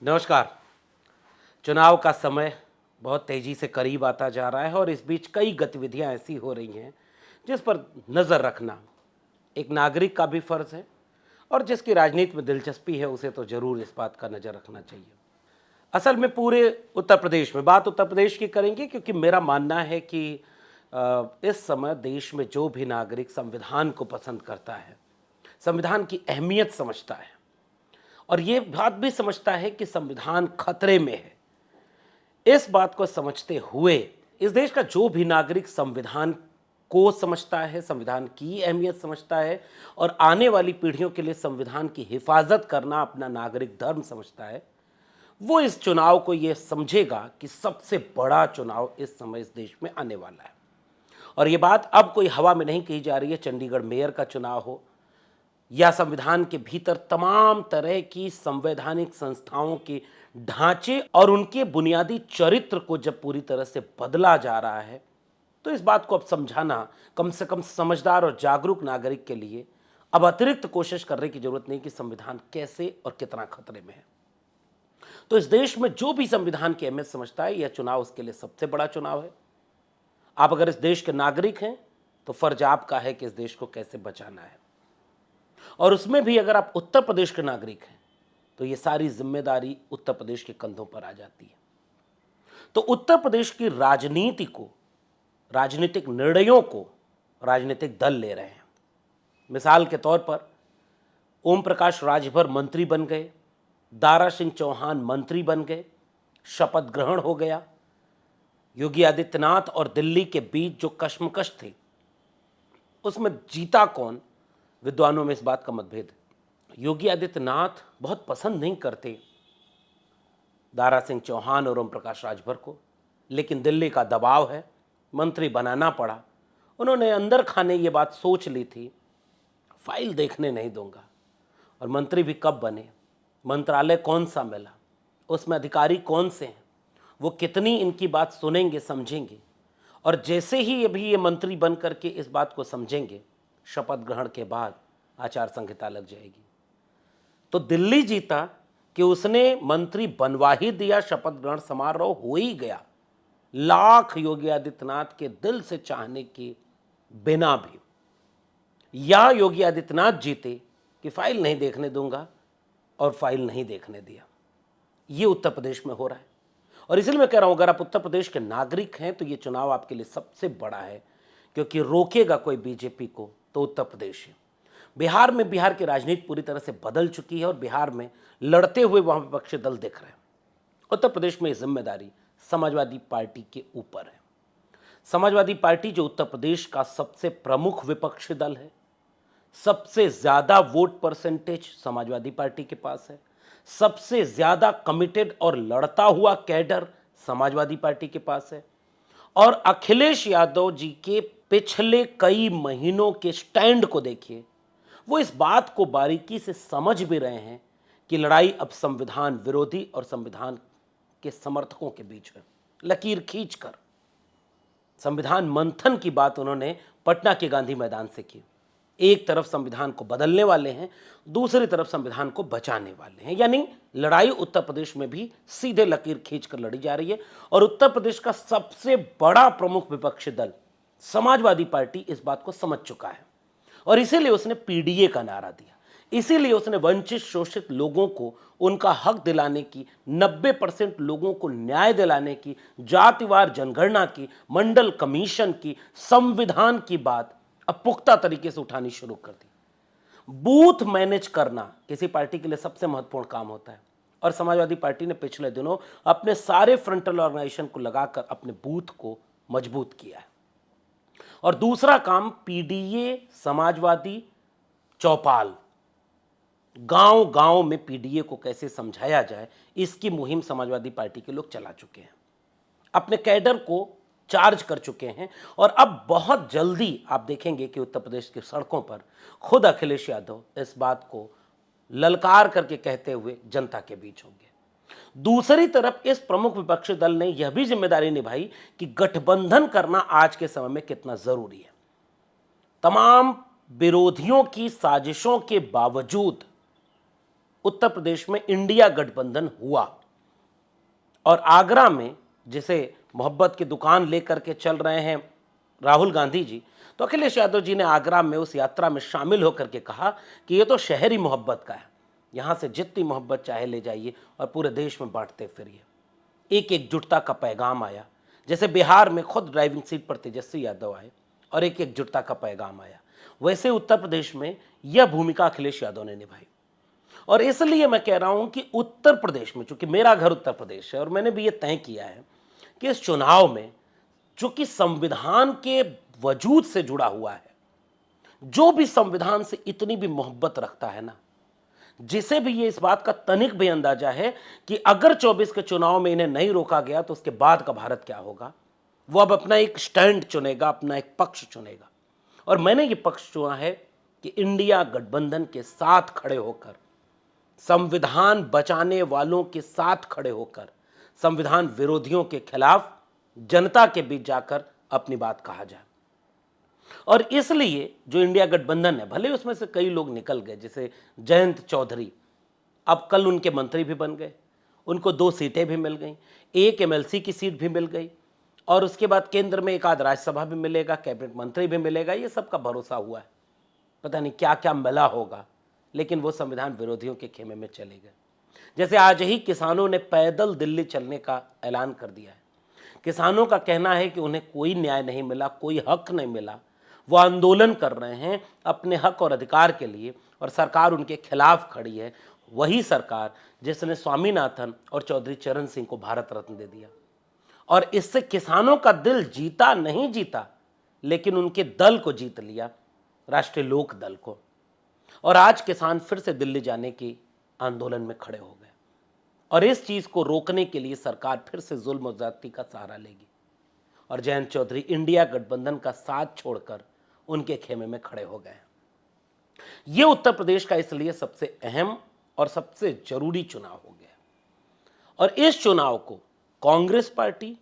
नमस्कार। चुनाव का समय बहुत तेजी से करीब आता जा रहा है और इस बीच कई गतिविधियां ऐसी हो रही हैं जिस पर नज़र रखना एक नागरिक का भी फर्ज है और जिसकी राजनीति में दिलचस्पी है उसे तो जरूर इस बात का नज़र रखना चाहिए। असल में पूरे उत्तर प्रदेश में बात उत्तर प्रदेश की करेंगे क्योंकि मेरा मानना है कि इस समय देश में जो भी नागरिक संविधान को पसंद करता है, संविधान की अहमियत समझता है और ये बात भी समझता है कि संविधान खतरे में है, इस बात को समझते हुए इस देश का जो भी नागरिक संविधान को समझता है, संविधान की अहमियत समझता है और आने वाली पीढ़ियों के लिए संविधान की हिफाजत करना अपना नागरिक धर्म समझता है, वो इस चुनाव को ये समझेगा कि सबसे बड़ा चुनाव इस समय इस देश में आने वाला है। और ये बात अब कोई हवा में नहीं कही जा रही है। चंडीगढ़ मेयर का चुनाव हो या संविधान के भीतर तमाम तरह की संवैधानिक संस्थाओं के ढांचे और उनके बुनियादी चरित्र को जब पूरी तरह से बदला जा रहा है, तो इस बात को अब समझाना कम से कम समझदार और जागरूक नागरिक के लिए अब अतिरिक्त कोशिश करने की जरूरत नहीं कि संविधान कैसे और कितना खतरे में है। तो इस देश में जो भी संविधान की अहमियत समझता है, यह चुनाव उसके लिए सबसे बड़ा चुनाव है। आप अगर इस देश के नागरिक हैं तो फर्ज आपका है कि इस देश को कैसे बचाना है, और उसमें भी अगर आप उत्तर प्रदेश के नागरिक हैं तो ये सारी जिम्मेदारी उत्तर प्रदेश के कंधों पर आ जाती है। तो उत्तर प्रदेश की राजनीति को, राजनीतिक निर्णयों को राजनीतिक दल ले रहे हैं। मिसाल के तौर पर ओम प्रकाश राजभर मंत्री बन गए, दारा सिंह चौहान मंत्री बन गए, शपथ ग्रहण हो गया। योगी आदित्यनाथ और दिल्ली के बीच जो कश्मकश थी उसमें जीता कौन, विद्वानों में इस बात का मतभेद है। योगी आदित्यनाथ बहुत पसंद नहीं करते दारा सिंह चौहान और ओम प्रकाश राजभर को, लेकिन दिल्ली का दबाव है, मंत्री बनाना पड़ा। उन्होंने अंदर खाने ये बात सोच ली थी, फाइल देखने नहीं दूंगा। और मंत्री भी कब बने, मंत्रालय कौन सा मिला, उसमें अधिकारी कौन से हैं, वो कितनी इनकी बात सुनेंगे समझेंगे। और जैसे ही अभी ये मंत्री बन करके इस बात को समझेंगे, शपथ ग्रहण के बाद आचार संहिता लग जाएगी। तो दिल्ली जीता कि उसने मंत्री बनवा ही दिया, शपथ ग्रहण समारोह हो ही गया, लाख योगी आदित्यनाथ के दिल से चाहने के बिना भी। या योगी आदित्यनाथ जीते कि फाइल नहीं देखने दूंगा, और फाइल नहीं देखने दिया। ये उत्तर प्रदेश में हो रहा है। और इसलिए मैं कह रहा हूं, अगर आप उत्तर प्रदेश के नागरिक हैं तो ये चुनाव आपके लिए सबसे बड़ा है, क्योंकि रोकेगा कोई बीजेपी को तो उत्तर प्रदेश है। बिहार में, बिहार की राजनीति पूरी तरह से बदल चुकी है और बिहार में लड़ते हुए वहां विपक्षी दल दिख रहे हैं। उत्तर प्रदेश में ये जिम्मेदारी समाजवादी पार्टी के ऊपर है। समाजवादी पार्टी जो उत्तर प्रदेश का सबसे प्रमुख विपक्षी दल है, सबसे ज्यादा वोट परसेंटेज समाजवादी पार्टी के पास है, सबसे ज्यादा कमिटेड और लड़ता हुआ कैडर समाजवादी पार्टी के पास है। और अखिलेश यादव जी के पिछले कई महीनों के स्टैंड को देखिए, वो इस बात को बारीकी से समझ भी रहे हैं कि लड़ाई अब संविधान विरोधी और संविधान के समर्थकों के बीच है। लकीर खींचकर संविधान मंथन की बात उन्होंने पटना के गांधी मैदान से की। एक तरफ संविधान को बदलने वाले हैं, दूसरी तरफ संविधान को बचाने वाले हैं, यानी लड़ाई उत्तर प्रदेश में भी सीधे लकीर खींचकर लड़ी जा रही है। और उत्तर प्रदेश का सबसे बड़ा प्रमुख विपक्षी दल समाजवादी पार्टी इस बात को समझ चुका है और इसीलिए उसने पीडीए का नारा दिया। इसीलिए उसने वंचित शोषित लोगों को उनका हक दिलाने की, 90% लोगों को न्याय दिलाने की, जातिवार जनगणना की, मंडल कमीशन की, संविधान की बात अब पुख्ता तरीके से उठानी शुरू कर दी। बूथ मैनेज करना किसी पार्टी के लिए सबसे महत्वपूर्ण काम होता है और समाजवादी पार्टी ने पिछले दिनों अपने सारे फ्रंटल ऑर्गेनाइजेशन को लगाकर अपने बूथ को मजबूत किया है। और दूसरा काम, पीडीए समाजवादी चौपाल, गांव गांव में पीडीए को कैसे समझाया जाए, इसकी मुहिम समाजवादी पार्टी के लोग चला चुके हैं, अपने कैडर को चार्ज कर चुके हैं। और अब बहुत जल्दी आप देखेंगे कि उत्तर प्रदेश की सड़कों पर खुद अखिलेश यादव इस बात को ललकार करके कहते हुए जनता के बीच होंगे। दूसरी तरफ इस प्रमुख विपक्षी दल ने यह भी जिम्मेदारी निभाई कि गठबंधन करना आज के समय में कितना जरूरी है। तमाम विरोधियों की साजिशों के बावजूद उत्तर प्रदेश में इंडिया गठबंधन हुआ और आगरा में जिसे मोहब्बत की दुकान लेकर के चल रहे हैं राहुल गांधी जी, तो अखिलेश यादव जी ने आगरा में उस यात्रा में शामिल होकर के कहा कि ये तो शहरी मोहब्बत का है, यहाँ से जितनी मोहब्बत चाहे ले जाइए और पूरे देश में बांटते फिरिए। एक एकजुटता का पैगाम आया, जैसे बिहार में खुद ड्राइविंग सीट पर तेजस्वी यादव आए और एक एकजुटता का पैगाम आया, वैसे उत्तर प्रदेश में यह भूमिका अखिलेश यादव ने निभाई। और इसलिए मैं कह रहा हूं कि उत्तर प्रदेश में, चूंकि मेरा घर उत्तर प्रदेश है और मैंने भी ये तय किया है कि इस चुनाव में, जो कि संविधान के वजूद से जुड़ा हुआ है, जो भी संविधान से इतनी भी मोहब्बत रखता है ना, जिसे भी ये इस बात का तनिक भी अंदाजा है कि अगर 24 के चुनाव में इन्हें नहीं रोका गया तो उसके बाद का भारत क्या होगा, वो अब अपना एक स्टैंड चुनेगा, अपना एक पक्ष चुनेगा। और मैंने ये पक्ष चुना है कि इंडिया गठबंधन के साथ खड़े होकर, संविधान बचाने वालों के साथ खड़े होकर, संविधान विरोधियों के खिलाफ जनता के बीच जाकर अपनी बात कहा जाए। और इसलिए जो इंडिया गठबंधन है, भले उसमें से कई लोग निकल गए, जैसे जयंत चौधरी, अब कल उनके मंत्री भी बन गए, उनको 2 सीटें भी मिल गई, एक एमएलसी की सीट भी मिल गई और उसके बाद केंद्र में एक आध राज्यसभा भी मिलेगा, कैबिनेट मंत्री भी मिलेगा। ये सबका भरोसा हुआ है, पता नहीं क्या क्या मिला होगा, लेकिन वो संविधान विरोधियों के खेमे में चले गए। जैसे आज ही किसानों ने पैदल दिल्ली चलने का ऐलान कर दिया है। किसानों का कहना है कि उन्हें कोई न्याय नहीं मिला, कोई हक नहीं मिला, वो आंदोलन कर रहे हैं अपने हक और अधिकार के लिए और सरकार उनके खिलाफ खड़ी है। वही सरकार जिसने स्वामीनाथन और चौधरी चरण सिंह को भारत रत्न दे दिया और इससे किसानों का दिल जीता नहीं जीता, लेकिन उनके दल को जीत लिया, राष्ट्रीय लोक दल को। और आज किसान फिर से दिल्ली जाने की आंदोलन में खड़े हो गए और इस चीज को रोकने के लिए सरकार फिर से जुल्म और ज्यादती का सहारा लेगी और जयंत चौधरी इंडिया गठबंधन का साथ छोड़कर उनके खेमे में खड़े हो गए। यह उत्तर प्रदेश का इसलिए सबसे अहम और सबसे जरूरी चुनाव हो गया और इस चुनाव को कांग्रेस पार्टी,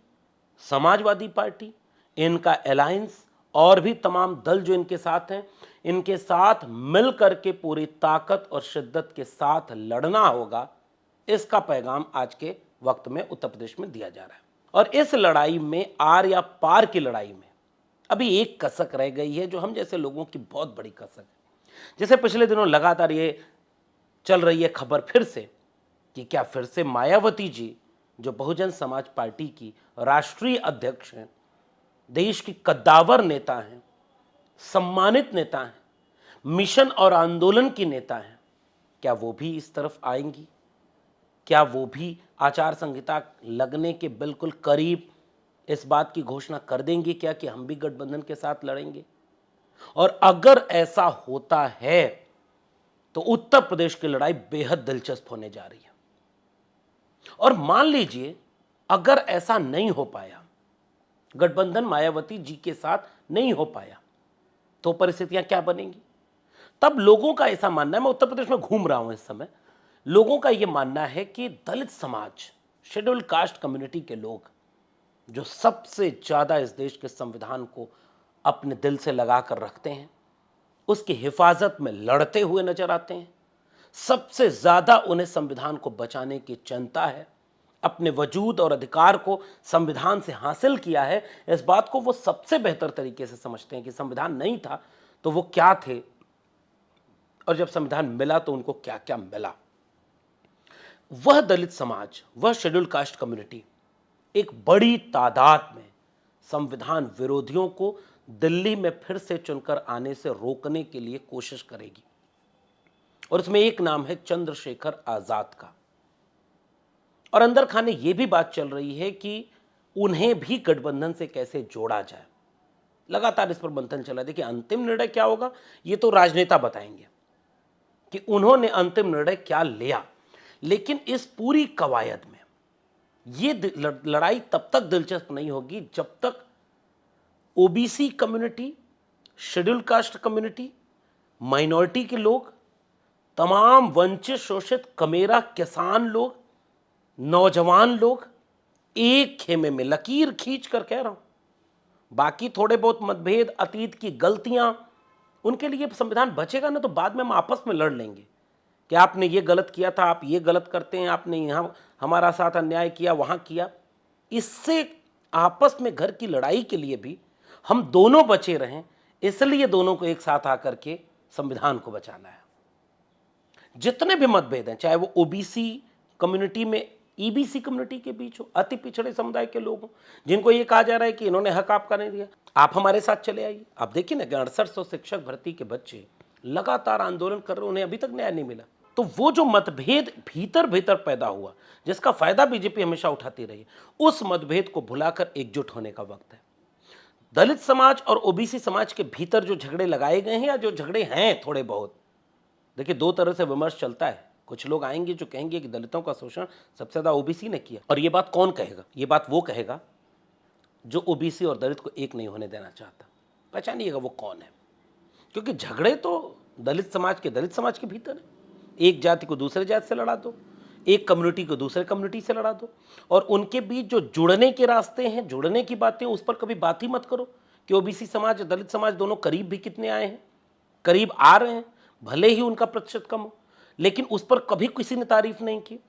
समाजवादी पार्टी, इनका अलायंस और भी तमाम दल जो इनके साथ हैं, इनके साथ मिलकर के पूरी ताकत और शिद्दत के साथ लड़ना होगा। इसका पैगाम आज के वक्त में उत्तर प्रदेश में दिया जा रहा है और इस लड़ाई में, आर या पार की लड़ाई में, अभी एक कसक रह गई है जो हम जैसे लोगों की बहुत बड़ी कसक है। जैसे पिछले दिनों लगातार ये चल रही है खबर फिर से कि क्या फिर से मायावती जी, जो बहुजन समाज पार्टी की राष्ट्रीय अध्यक्ष हैं, देश की कद्दावर नेता हैं, सम्मानित नेता हैं, मिशन और आंदोलन की नेता हैं, क्या वो भी इस तरफ आएंगी? क्या वो भी आचार संहिता लगने के बिल्कुल करीब इस बात की घोषणा कर देंगी क्या कि हम भी गठबंधन के साथ लड़ेंगे? और अगर ऐसा होता है तो उत्तर प्रदेश की लड़ाई बेहद दिलचस्प होने जा रही है। और मान लीजिए अगर ऐसा नहीं हो पाया, गठबंधन मायावती जी के साथ नहीं हो पाया, तो परिस्थितियां क्या बनेंगी? तब लोगों का ऐसा मानना है, मैं उत्तर प्रदेश में घूम रहा हूं इस समय, लोगों का यह मानना है कि दलित समाज, शेड्यूल्ड कास्ट कम्युनिटी के लोग, जो सबसे ज्यादा इस देश के संविधान को अपने दिल से लगाकर रखते हैं, उसकी हिफाजत में लड़ते हुए नजर आते हैं, सबसे ज्यादा उन्हें संविधान को बचाने की चिंता है, अपने वजूद और अधिकार को संविधान से हासिल किया है, इस बात को वो सबसे बेहतर तरीके से समझते हैं कि संविधान नहीं था तो वो क्या थे और जब संविधान मिला तो उनको क्या क्या मिला। वह दलित समाज, वह शेड्यूल्ड कास्ट कम्युनिटी एक बड़ी तादाद में संविधान विरोधियों को दिल्ली में फिर से चुनकर आने से रोकने के लिए कोशिश करेगी और उसमें एक नाम है चंद्रशेखर आजाद का। और अंदर खाने ये भी बात चल रही है कि उन्हें भी गठबंधन से कैसे जोड़ा जाए। लगातार इस पर मंथन चला। देखिए अंतिम निर्णय क्या होगा ये तो राजनेता बताएंगे कि उन्होंने अंतिम निर्णय क्या लिया, लेकिन इस पूरी कवायद में ये लड़ाई तब तक दिलचस्प नहीं होगी जब तक OBC community, scheduled caste community, minority के लोग, तमाम वंचित शोषित कमेरा किसान लोग, नौजवान लोग एक खेमे में, लकीर खींच कर कह रहा हूं, बाकी थोड़े बहुत मतभेद, अतीत की गलतियां, उनके लिए संविधान बचेगा ना तो बाद में हम आपस में लड़ लेंगे कि आपने ये गलत किया था, आप ये गलत करते हैं, आपने यहाँ हमारा साथ अन्याय किया, वहाँ किया। इससे आपस में घर की लड़ाई के लिए भी हम दोनों बचे रहें, इसलिए दोनों को एक साथ आकर के संविधान को बचाना है। जितने भी मतभेद हैं, चाहे वो ओबीसी कम्युनिटी में ईबीसी कम्युनिटी के बीच हो, अति पिछड़े समुदाय के लोग हों, जिनको ये कहा जा रहा है कि इन्होंने हक आपका नहीं दिया, आप हमारे साथ चले आइए। आप देखिए ना कि 6800 शिक्षक भर्ती के बच्चे लगातार आंदोलन कर रहे, उन्हें अभी तक न्याय नहीं मिला। तो वो जो मतभेद भीतर भीतर पैदा हुआ, जिसका फायदा बीजेपी हमेशा उठाती रही, उस मतभेद को भुलाकर एकजुट होने का वक्त है। दलित समाज और ओबीसी समाज के भीतर जो झगड़े लगाए गए हैं या जो झगड़े हैं थोड़े बहुत, देखिए दो तरह से विमर्श चलता है। कुछ लोग आएंगे जो कहेंगे कि दलितों का शोषण सबसे ज्यादा ओबीसी ने किया, और ये बात कौन कहेगा? ये बात वो कहेगा जो ओबीसी और दलित को एक नहीं होने देना चाहता। पहचानिएगा वो कौन है, क्योंकि झगड़े तो दलित समाज के भीतर है। एक जाति को दूसरे जाति से लड़ा दो, एक कम्युनिटी को दूसरे कम्युनिटी से लड़ा दो, और उनके बीच जो जुड़ने के रास्ते हैं, जुड़ने की बातें, उस पर कभी बात ही मत करो कि ओबीसी समाज दलित समाज दोनों करीब भी कितने आए हैं, करीब आ रहे हैं, भले ही उनका प्रतिशत कम हो, लेकिन उस पर कभी किसी ने तारीफ नहीं की।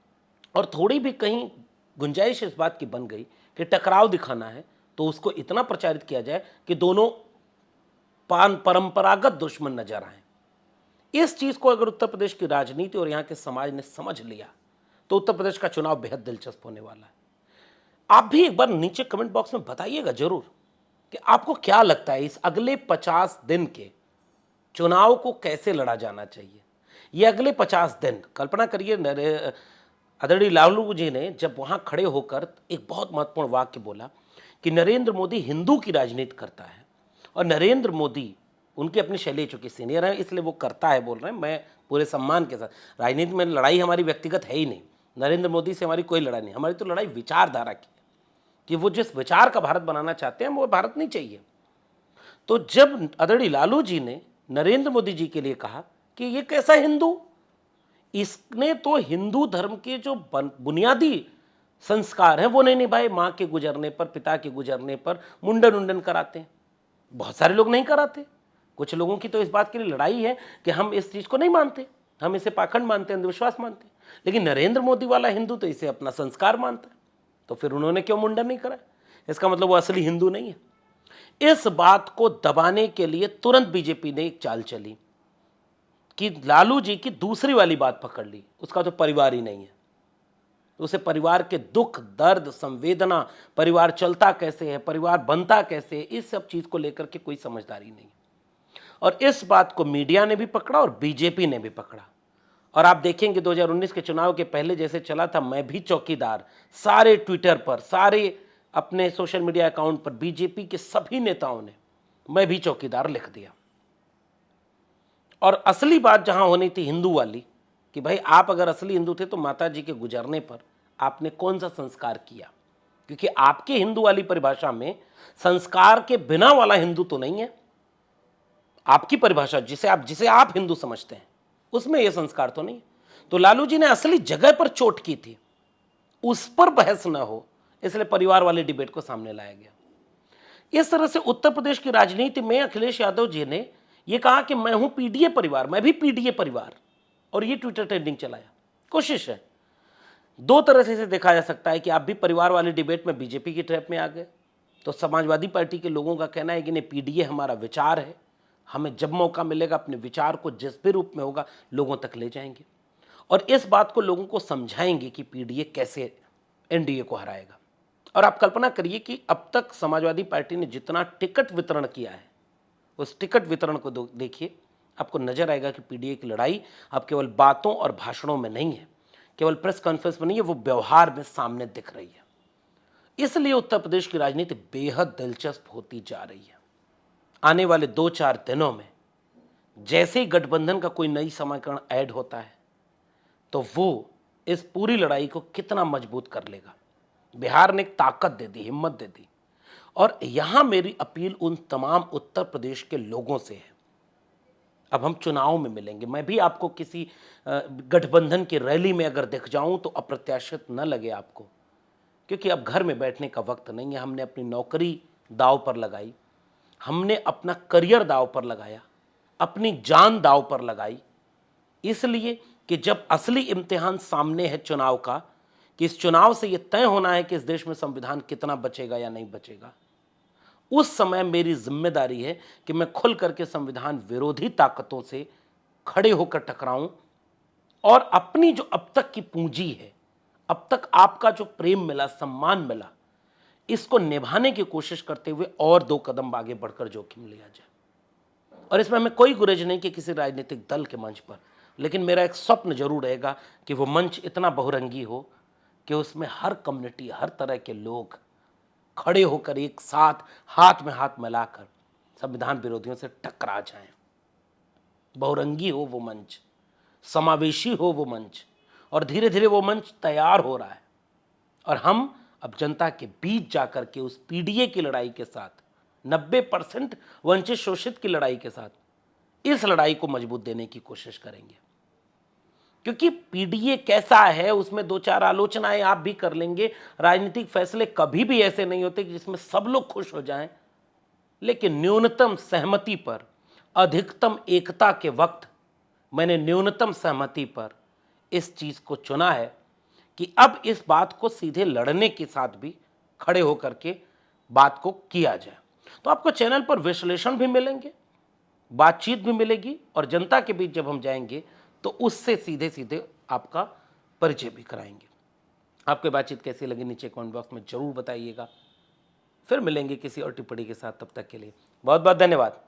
और थोड़ी भी कहीं गुंजाइश इस बात की बन गई कि टकराव दिखाना है, तो उसको इतना प्रचारित किया जाए कि दोनों परंपरागत दुश्मन नजर आए। इस चीज को अगर उत्तर प्रदेश की राजनीति और यहाँ के समाज ने समझ लिया तो उत्तर प्रदेश का चुनाव बेहद दिलचस्प होने वाला है। आप भी एक बार नीचे कमेंट बॉक्स में बताइएगा जरूर कि आपको क्या लगता है इस अगले 50 दिन के चुनाव को कैसे लड़ा जाना चाहिए। ये अगले 50 दिन, कल्पना करिए, आदरणीय लालू जी ने जब वहां खड़े होकर एक बहुत महत्वपूर्ण वाक्य बोला कि नरेंद्र मोदी हिंदू की राजनीति करता है, और नरेंद्र मोदी उनकी अपनी शैली, चूंकि सीनियर है इसलिए वो करता है बोल रहे हैं, मैं पूरे सम्मान के साथ, राजनीति में लड़ाई हमारी व्यक्तिगत है ही नहीं, नरेंद्र मोदी से हमारी कोई लड़ाई नहीं, हमारी तो लड़ाई विचारधारा की है कि वो जिस विचार का भारत बनाना चाहते हैं वो भारत नहीं चाहिए। तो जब आदरणीय लालू जी ने नरेंद्र मोदी जी के लिए कहा कि ये कैसा हिंदू, इसने तो हिंदू धर्म के जो बुनियादी संस्कार हैं वो नहीं निभाए, माँ के गुजरने पर, पिता के गुजरने पर मुंडन उंडन कराते हैं। बहुत सारे लोग नहीं कराते, कुछ लोगों की तो इस बात के लिए लड़ाई है कि हम इस चीज को नहीं मानते, हम इसे पाखंड मानते हैं, अंधविश्वास मानते हैं, लेकिन नरेंद्र मोदी वाला हिंदू तो इसे अपना संस्कार मानता है। तो फिर उन्होंने क्यों मुंडन नहीं करा? इसका मतलब वो असली हिंदू नहीं है। इस बात को दबाने के लिए तुरंत बीजेपी ने एक चाल चली कि लालू जी की दूसरी वाली बात पकड़ ली, उसका तो परिवार ही नहीं है, उसे परिवार के दुख दर्द संवेदना, परिवार चलता कैसे है, परिवार बनता कैसे है, इस सब चीज को लेकर के कोई समझदारी नहीं। और इस बात को मीडिया ने भी पकड़ा और बीजेपी ने भी पकड़ा। और आप देखेंगे 2019 के चुनाव के पहले जैसे चला था मैं भी चौकीदार, सारे ट्विटर पर, सारे अपने सोशल मीडिया अकाउंट पर बीजेपी के सभी नेताओं ने मैं भी चौकीदार लिख दिया। और असली बात जहां होनी थी हिंदू वाली, कि भाई आप अगर असली हिंदू थे तो माता जी के गुजरने पर आपने कौन सा संस्कार किया, क्योंकि आपके हिंदू वाली परिभाषा में संस्कार के बिना वाला हिंदू तो नहीं है। आपकी परिभाषा जिसे आप हिंदू समझते हैं उसमें यह संस्कार तो नहीं। तो लालू जी ने असली जगह पर चोट की थी, उस पर बहस ना हो इसलिए परिवार वाले डिबेट को सामने लाया गया। इस तरह से उत्तर प्रदेश की राजनीति में अखिलेश यादव जी ने यह कहा कि मैं हूं पीडीए परिवार, मैं भी पीडीए परिवार, और ये ट्विटर ट्रेंडिंग चलाया। कोशिश है, दो तरह से इसे देखा जा सकता है कि आप भी परिवार वाले डिबेट में बीजेपी की ट्रैप में आ गए। तो समाजवादी पार्टी के लोगों का कहना है कि नहीं, पीडीए हमारा विचार है, हमें जब मौका मिलेगा अपने विचार को जिस भी रूप में होगा लोगों तक ले जाएंगे, और इस बात को लोगों को समझाएंगे कि पीडीए कैसे एनडीए को हराएगा। और आप कल्पना करिए कि अब तक समाजवादी पार्टी ने जितना टिकट वितरण किया है, उस टिकट वितरण को देखिए, आपको नजर आएगा कि पीडीए की लड़ाई अब केवल बातों और भाषणों में नहीं है, केवल प्रेस कॉन्फ्रेंस में नहीं है, वो व्यवहार में सामने दिख रही है। इसलिए उत्तर प्रदेश की राजनीति बेहद दिलचस्प होती जा रही है। आने वाले 2-4 दिनों में जैसे ही गठबंधन का कोई नई समीकरण ऐड होता है तो वो इस पूरी लड़ाई को कितना मजबूत कर लेगा। बिहार ने एक ताकत दे दी, हिम्मत दे दी, और यहां मेरी अपील उन तमाम उत्तर प्रदेश के लोगों से है। अब हम चुनाव में मिलेंगे, मैं भी आपको किसी गठबंधन की रैली में अगर दिख जाऊं तो अप्रत्याशित न लगे आपको, क्योंकि अब घर में बैठने का वक्त नहीं है। हमने अपनी नौकरी दांव पर लगाई, हमने अपना करियर दांव पर लगाया, अपनी जान दांव पर लगाई, इसलिए कि कि जब असली इम्तिहान सामने है चुनाव का, कि इस चुनाव से यह तय होना है कि इस देश में संविधान कितना बचेगा या नहीं बचेगा, उस समय मेरी जिम्मेदारी है कि मैं खुल करके संविधान विरोधी ताकतों से खड़े होकर टकराऊं और अपनी जो अब तक की पूंजी है, अब तक आपका जो प्रेम मिला, सम्मान मिला, इसको निभाने की कोशिश करते हुए और 2 कदम आगे बढ़कर जोखिम लिया जाए। और इसमें हमें कोई गुरेज नहीं कि किसी राजनीतिक दल के मंच पर, लेकिन मेरा एक स्वप्न जरूर रहेगा कि वो मंच इतना बहुरंगी हो कि उसमें हर कम्युनिटी, हर तरह के लोग खड़े होकर एक साथ हाथ में हाथ मिलाकर संविधान विरोधियों से टकरा जाएं। बहुरंगी हो वो मंच, समावेशी हो वो मंच, और धीरे धीरे वो मंच तैयार हो रहा है। और हम अब जनता के बीच जाकर के उस पीडीए की लड़ाई के साथ, 90% वंचित शोषित की लड़ाई के साथ, इस लड़ाई को मजबूत देने की कोशिश करेंगे। क्योंकि पीडीए कैसा है उसमें 2-4 आलोचनाएं आप भी कर लेंगे। राजनीतिक फैसले कभी भी ऐसे नहीं होते कि जिसमें सब लोग खुश हो जाएं, लेकिन न्यूनतम सहमति पर, अधिकतम एकता के वक्त मैंने न्यूनतम सहमति पर इस चीज को चुना है कि अब इस बात को सीधे लड़ने के साथ भी खड़े होकर के बात को किया जाए। तो आपको चैनल पर विश्लेषण भी मिलेंगे, बातचीत भी मिलेगी, और जनता के बीच जब हम जाएंगे तो उससे सीधे सीधे आपका परिचय भी कराएंगे। आपकी बातचीत कैसी लगी नीचे कमेंट बॉक्स में जरूर बताइएगा। फिर मिलेंगे किसी और टिप्पणी के साथ, तब तक के लिए बहुत बहुत धन्यवाद।